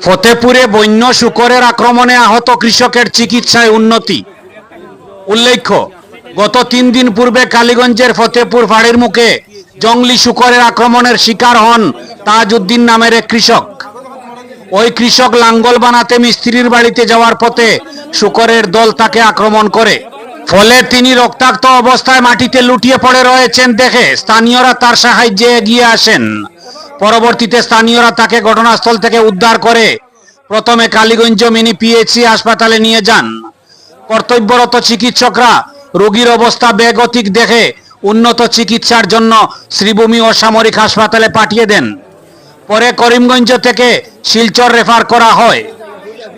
ফতেপুরে বন্য শূকরের আক্রমণে আহত কৃষকের চিকিৎসায় উন্নতি। উল্লেখ্য, গত 3 দিন পূর্বে কালীগঞ্জের ফতেপুর ফাঁড়ির মুখে জঙ্গলি শূকরের আক্রমণের শিকার হন তাজউদ্দিন নামের এক কৃষক। ওই কৃষক লাঙ্গল বানাতে মিস্ত্রির বাড়িতে যাওয়ার পথে শূকরের দল তাকে আক্রমণ করে। ফলে তিনি রক্তাক্ত অবস্থায় মাটিতে লুটিয়ে পড়ে রয়েছেন দেখে স্থানীয়রা তার সাহায্যে এগিয়ে আসেন। পরবর্তীতে স্থানীয়রা তাকে ঘটনাস্থল থেকে উদ্ধার করে প্রথমে কালীগঞ্জ মিনি পিএইচসি হাসপাতালে নিয়ে যান। কর্তব্যরত চিকিৎসকরা রোগীর অবস্থা বেগতিক দেখে উন্নত চিকিৎসার জন্য শ্রীভূমি অসামরিক হাসপাতালে পাঠিয়ে দেন। পরে করিমগঞ্জ থেকে শিলচর রেফার করা হয়।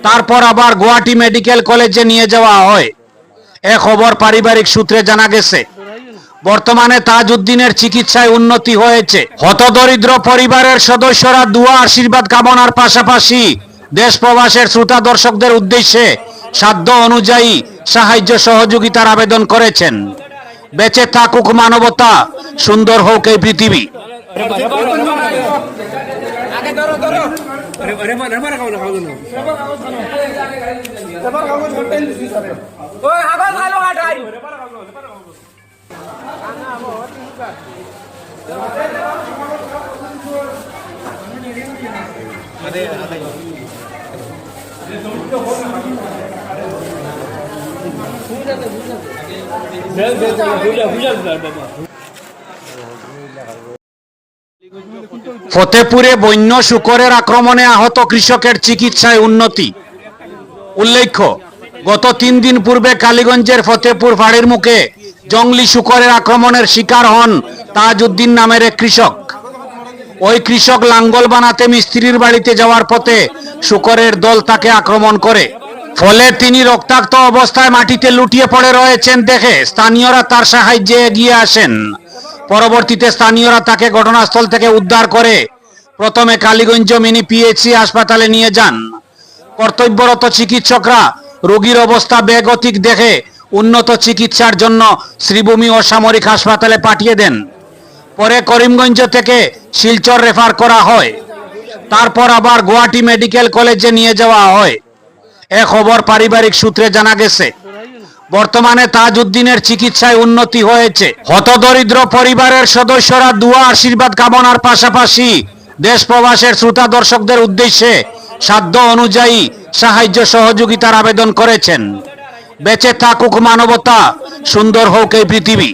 তারপর আবার গুয়াহাটি মেডিকেল কলেজে নিয়ে যাওয়া হয়। এ খবর পারিবারিক সূত্রে জানা গেছে। বর্তমানে তাজউদ্দিনের চিকিৎসায় উন্নতি হয়েছে। হতদরিদ্র পরিবারের সদস্যরা দোয়া আশীর্বাদ কামনার পাশাপাশি দেশ প্রবাসের শ্রোতা দর্শকদের উদ্দেশ্যে সাধ্য অনুযায়ী সাহায্য সহযোগিতার আবেদন করেছেন। বেঁচে থাকুক মানবতা, সুন্দর হোক এই পৃথিবী। ফতেপুরে বন্য শূকরের আক্রমণে আহত কৃষকের চিকিৎসায় উন্নতি। উল্লেখ্য, গত 3 দিন পূর্বে কালীগঞ্জের ফতেপুর ফাঁড়ির মুখে জঙ্গলি শূকরের আক্রমণের শিকার হন তাজউদ্দিন নামের এক কৃষক। ওই কৃষক লাঙ্গল বানাতে মিস্ত্রির বাড়িতে যাওয়ার পথে শূকরের দল তাকে আক্রমণ করে। ফলে তিনি রক্তাক্ত অবস্থায় মাটিতে লুটিয়ে পড়ে রয়েছেন দেখে স্থানীয়রা তার সাহায্যে এগিয়ে আসেন। পরবর্তীতে স্থানীয়রা তাকে ঘটনাস্থল থেকে উদ্ধার করে প্রথমে কালীগঞ্জ মিনি পিএইচসি হাসপাতালে নিয়ে যান। কর্তব্যরত চিকিৎসকরা রোগীর অবস্থা বেগতিক দেখে উন্নত চিকিৎসার জন্য শ্রীভূমি অসামরিক হাসপাতালে পাঠিয়ে দেন। পরে করিমগঞ্জ থেকে শিলচর রেফার করা হয়। তারপর আবার গুয়াহাটি মেডিকেল কলেজে নিয়ে যাওয়া হয়। এ খবর পারিবারিক সূত্রে জানা গেছে। বর্তমানে তাজউদ্দিনের চিকিৎসায় উন্নতি হয়েছে। হতদরিদ্র পরিবারের সদস্যরা দোয়া আশীর্বাদ কামনার পাশাপাশি দেশ প্রবাসের শ্রোতা দর্শকদের উদ্দেশ্যে সাধ্য অনুযায়ী সাহায্য সহযোগিতার আবেদন করেছেন। বেঁচে থাকুক মানবতা, সুন্দর হোক এই পৃথিবী।